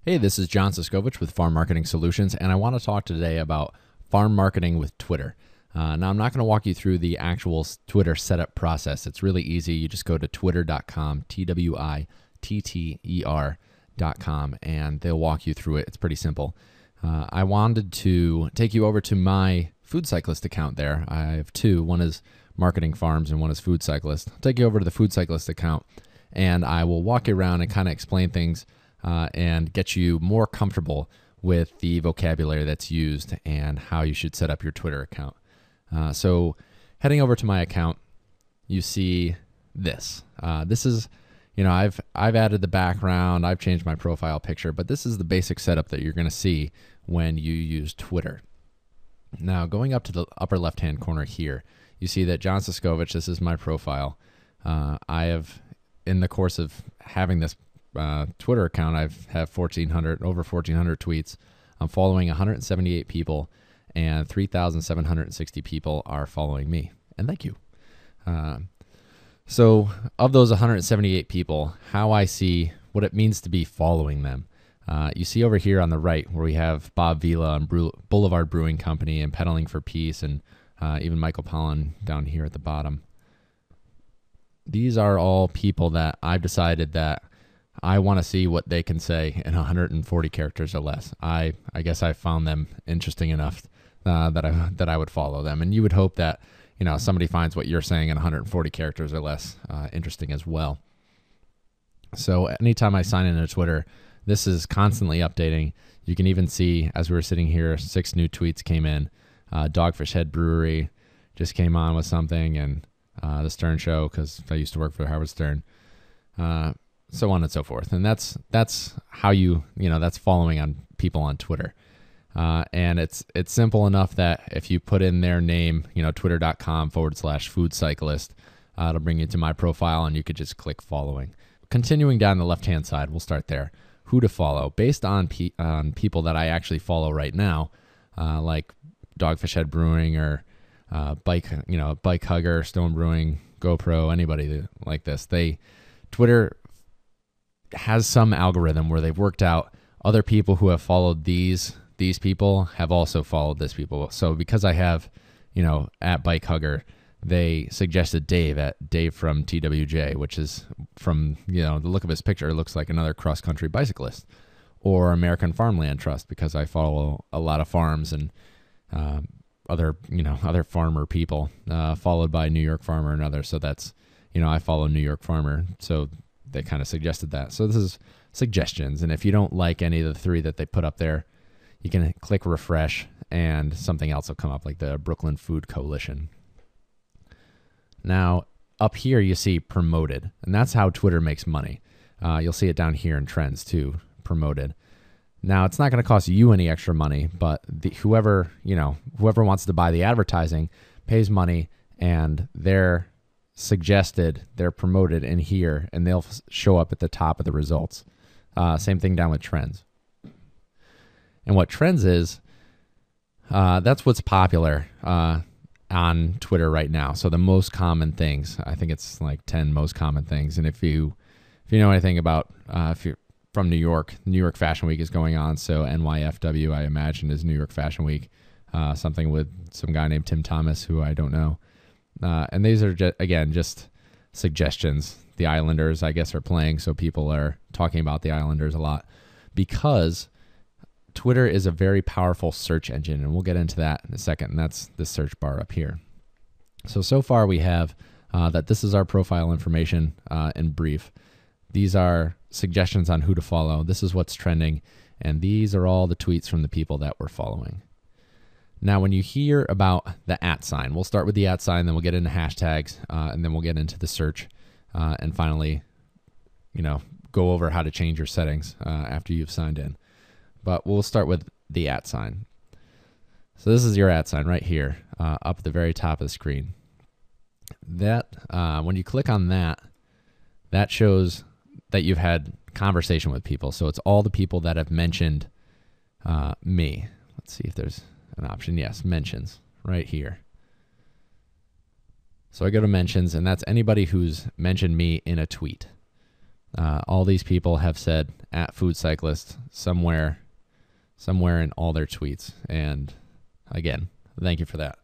Hey, this is John Siskovich with Farm Marketing Solutions, and I want to talk today about farm marketing with Twitter. Now, I'm not going to walk you through the actual Twitter setup process. It's really easy. You just go to twitter.com, twitter.com, and they'll walk you through it. It's pretty simple. I wanted to take you over to my Food Cyclist account there. I have two. One is Marketing Farms and one is Food Cyclist. I'll take you over to the Food Cyclist account, and I will walk you around and kind of explain things and get you more comfortable with the vocabulary that's used and how you should set up your Twitter account. So heading over to my account, you see this. This is, I've added the background, I've changed my profile picture, but this is the basic setup that you're going to see when you use Twitter. Now, going up to the upper left-hand corner here, you see that John Siskovich, this is my profile. I have, in the course of having this Twitter account, I have over 1,400 tweets. I'm following 178 people, and 3,760 people are following me. And thank you. So of those 178 people, how I see what it means to be following them. You see over here on the right where we have Bob Vila and Boulevard Brewing Company and Pedaling for Peace, and even Michael Pollan down here at the bottom. These are all people that I've decided that I want to see what they can say in 140 characters or less. I guess I found them interesting enough that I would follow them. And you would hope that somebody finds what you're saying in 140 characters or less interesting as well. So anytime I sign into Twitter, this is constantly updating. You can even see, as we were sitting here, 6 new tweets came in. Dogfish Head Brewery just came on with something, and The Stern Show, because I used to work for Howard Stern. So on and so forth. And that's how that's following on people on Twitter. And it's simple enough that if you put in their name, twitter.com/food cyclist, it'll bring you to my profile and you could just click following. Continuing down the left-hand side, we'll start there. Who to follow based on people that I actually follow right now, like Dogfish Head Brewing or Bike Hugger, Stone Brewing, GoPro, anybody like this. Twitter has some algorithm where they've worked out other people who have followed these people have also followed this people. So because I have, at Bike Hugger, they suggested Dave from TWJ, which is from, the look of his picture, it looks like another cross-country bicyclist, or American Farmland Trust, because I follow a lot of farms and other farmer people, followed by New York Farmer and others. So that's, I follow New York Farmer. So they kind of suggested that. So this is suggestions. And if you don't like any of the 3 that they put up there, you can click refresh and something else will come up, like the Brooklyn Food Coalition. Now, up here you see promoted, and that's how Twitter makes money. You'll see it down here in trends too, promoted. Now, it's not going to cost you any extra money, but whoever wants to buy the advertising pays money, and they're promoted in here, and they'll show up at the top of the results. Same thing down with trends. And what trends is, that's what's popular on Twitter right now. So the most common things, I think it's like 10 most common things. And if you know anything about, if you're from New York Fashion Week is going on. So NYFW, I imagine, is New York Fashion Week. Something with some guy named Tim Thomas, who I don't know. And these are, just suggestions. The Islanders, I guess, are playing, so people are talking about the Islanders a lot because Twitter is a very powerful search engine, and we'll get into that in a second, and that's the search bar up here. So far we have that this is our profile information in brief. These are suggestions on who to follow. This is what's trending, and these are all the tweets from the people that we're following. Now, when you hear about the @ sign, we'll start with the @ sign, then we'll get into hashtags, and then we'll get into the search, and finally, go over how to change your settings after you've signed in. But we'll start with the @ sign. So this is your @ sign right here, up at the very top of the screen. That when you click on that, that shows that you've had conversation with people. So it's all the people that have mentioned me. Let's see if there's an option. Yes, mentions right here. So I go to mentions, and that's anybody who's mentioned me in a tweet. All these people have said at Food Cyclist somewhere in all their tweets. And again, thank you for that.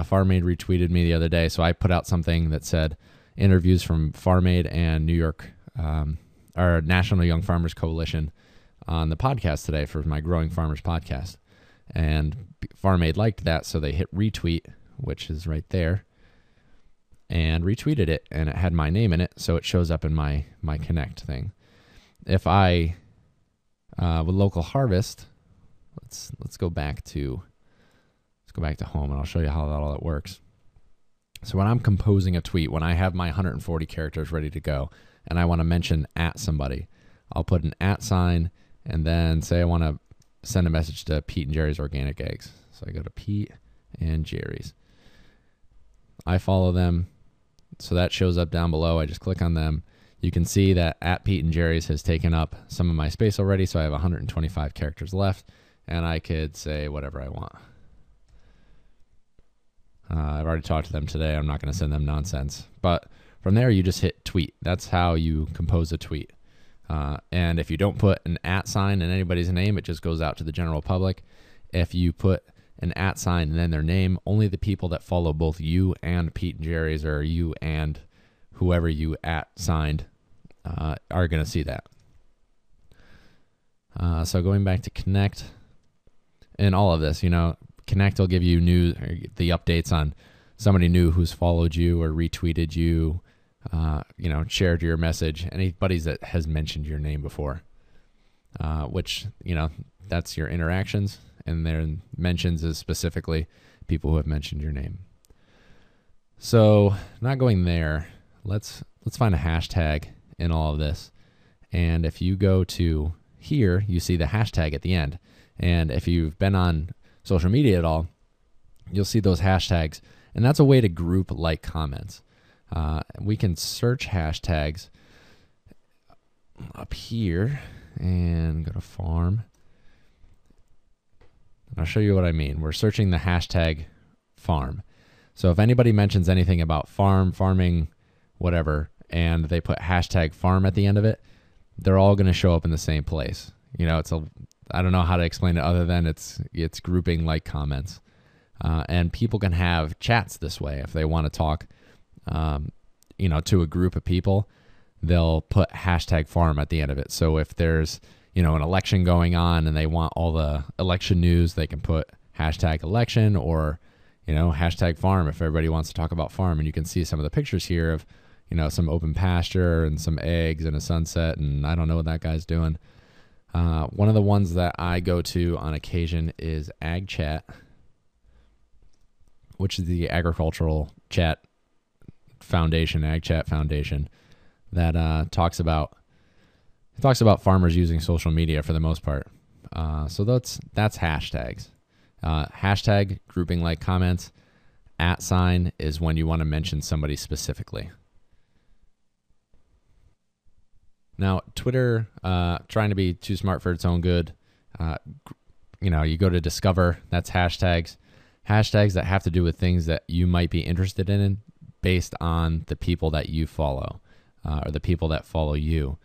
Farm Aid retweeted me the other day, so I put out something that said interviews from Farm Aid and New York, our National Young Farmers Coalition on the podcast today for my Growing Farmers podcast. And Farm Aid liked that, so they hit retweet, which is right there, and retweeted it, and it had my name in it, so it shows up in my Connect thing. If I, with Local Harvest, let's go back to home, and I'll show you how all that works. So when I'm composing a tweet, when I have my 140 characters ready to go, and I want to mention at somebody, I'll put an at sign, and then say I want to send a message to Pete and Jerry's Organic Eggs. So I go to Pete and Jerry's. I follow them. So that shows up down below. I just click on them. You can see that at Pete and Jerry's has taken up some of my space already. So I have 125 characters left, and I could say whatever I want. I've already talked to them today. I'm not going to send them nonsense. But from there, you just hit tweet. That's how you compose a tweet. And if you don't put an at sign in anybody's name, it just goes out to the general public. If you put an at sign and then their name, only the people that follow both you and Pete and Jerry's, or you and whoever you at signed, are going to see that. So going back to Connect and all of this, Connect will give you the updates on somebody new who's followed you or retweeted you, shared your message, anybody that has mentioned your name before, which, that's your interactions, and their mentions is specifically people who have mentioned your name. So not going there, let's find a hashtag in all of this. And if you go to here, you see the hashtag at the end. And if you've been on social media at all, you'll see those hashtags, and that's a way to group like comments. We can search hashtags up here and go to farm. And I'll show you what I mean. We're searching the hashtag farm. So if anybody mentions anything about farming, whatever, and they put hashtag farm at the end of it, they're all going to show up in the same place. I don't know how to explain it other than it's grouping like comments. And people can have chats this way if they want to talk to a group of people. They'll put hashtag farm at the end of it. So if there's an election going on and they want all the election news, they can put hashtag election or hashtag farm if everybody wants to talk about farm. And you can see some of the pictures here of some open pasture and some eggs and a sunset, and I don't know what that guy's doing. One of the ones that I go to on occasion is Ag Chat, which is the agricultural chat foundation, Ag Chat Foundation, that talks about farmers using social media for the most part. So that's hashtags. Hashtag grouping like comments. At sign is when you want to mention somebody specifically. Now, Twitter, trying to be too smart for its own good. You go to discover, that's hashtags. Hashtags that have to do with things that you might be interested in based on the people that you follow, or the people that follow you.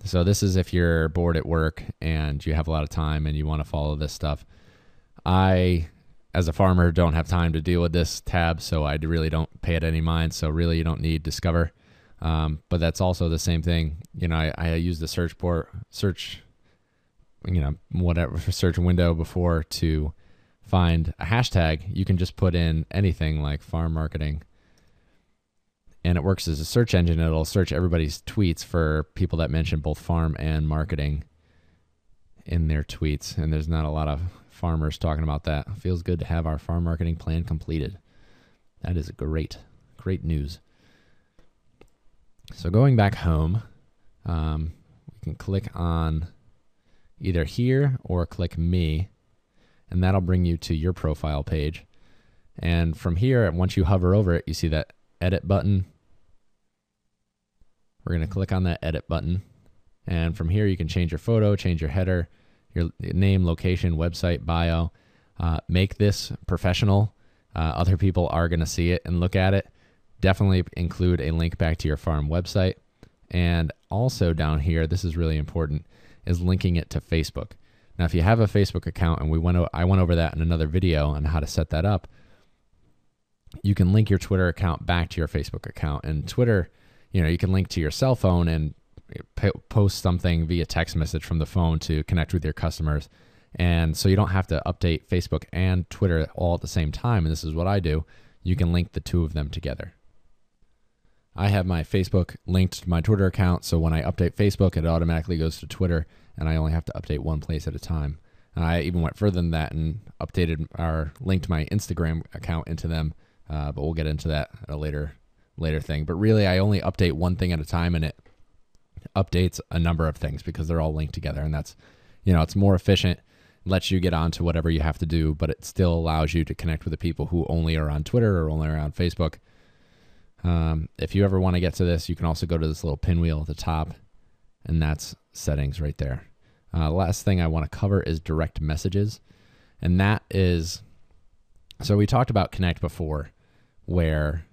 So this is if you're bored at work and you have a lot of time and you want to follow this stuff. I, as a farmer, don't have time to deal with this tab, so I really don't pay it any mind. So really you don't need discover. But that's also the same thing. I use the search window before to find a hashtag. You can just put in anything like farm marketing, and it works as a search engine. It'll search everybody's tweets for people that mention both farm and marketing in their tweets. And there's not a lot of farmers talking about that. It feels good to have our farm marketing plan completed. That is great news. So going back home, we can click on either here or click me, and that'll bring you to your profile page. And from here, once you hover over it, you see that edit button. We're going to click on that edit button. And from here, you can change your photo, change your header, your name, location, website, bio. Make this professional. Other people are going to see it and look at it. Definitely include a link back to your farm website And also down here, this is really important, is linking it to Facebook. Now, if you have a Facebook account, and I went over that in another video on how to set that up, you can link your Twitter account back to your Facebook account. And Twitter, you can link to your cell phone and post something via text message from the phone to connect with your customers. And so you don't have to update Facebook and Twitter all at the same time. And this is what I do. You can link the two of them together. I have my Facebook linked to my Twitter account, so when I update Facebook, it automatically goes to Twitter, and I only have to update one place at a time. I even went further than that and linked my Instagram account into them, but we'll get into that at a later thing. But really, I only update one thing at a time, and it updates a number of things because they're all linked together, and that's, it's more efficient, lets you get on to whatever you have to do, but it still allows you to connect with the people who only are on Twitter or only are on Facebook. If you ever want to get to this, you can also go to this little pinwheel at the top, and that's settings right there. Last thing I want to cover is direct messages, and that is, so we talked about Connect before, where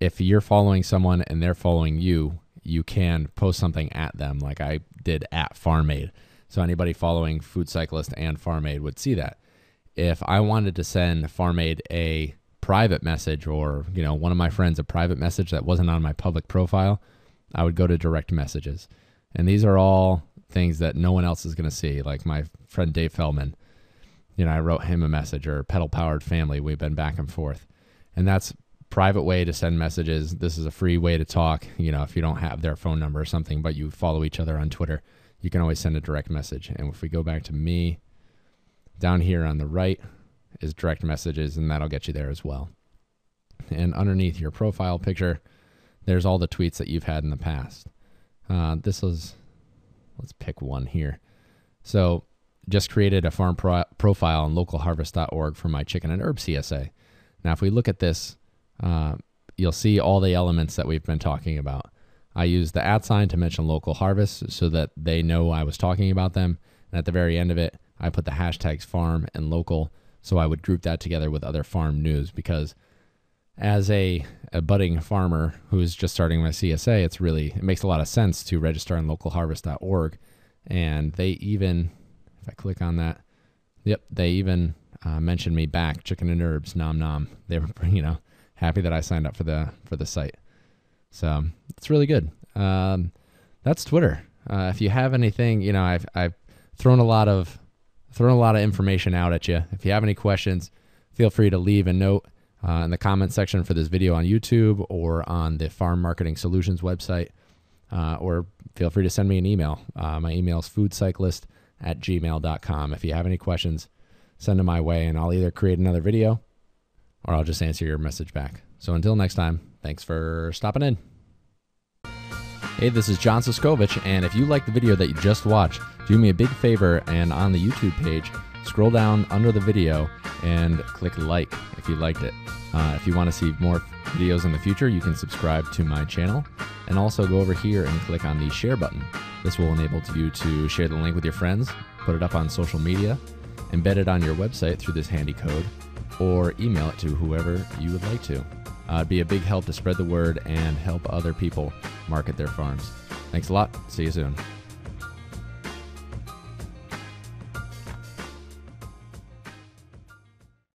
if you're following someone and they're following you, you can post something at them, like I did at FarmAid. So anybody following Food Cyclist and FarmAid would see that. If I wanted to send FarmAid a private message, or one of my friends a private message that wasn't on my public profile, I would go to direct messages. And these are all things that no one else is going to see. Like my friend Dave Feldman, I wrote him a message, or Pedal Powered Family, we've been back and forth. And that's private way to send messages. This is a free way to talk. If you don't have their phone number or something, but you follow each other on Twitter, you can always send a direct message. And if we go back to me, down here on the right is direct messages, and that'll get you there as well. And underneath your profile picture, there's all the tweets that you've had in the past. Let's pick one here. So just created a farm profile on localharvest.org for my chicken and herb CSA. Now, if we look at this, you'll see all the elements that we've been talking about. I used the @ to mention Local Harvest so that they know I was talking about them. And at the very end of it, I put the hashtags farm and local, so I would group that together with other farm news, because as a budding farmer who is just starting my CSA, it makes a lot of sense to register on localharvest.org. And they even, if I click on that, they even mentioned me back, chicken and herbs, nom nom. They were, happy that I signed up for the site. So it's really good. That's Twitter. If you have anything, I've thrown a lot of information out at you. If you have any questions, feel free to leave a note in the comment section for this video on YouTube or on the Farm Marketing Solutions website, or feel free to send me an email. My email is foodcyclist@gmail.com. If you have any questions, send them my way, and I'll either create another video or I'll just answer your message back. So until next time, thanks for stopping in. Hey, this is John Siskovich, and if you like the video that you just watched, do me a big favor, and on the YouTube page, scroll down under the video and click like if you liked it. If you want to see more videos in the future, you can subscribe to my channel, and also go over here and click on the share button. This will enable you to share the link with your friends, put it up on social media, embed it on your website through this handy code, or email it to whoever you would like to. It'd be a big help to spread the word and help other people market their farms. Thanks a lot. See you soon.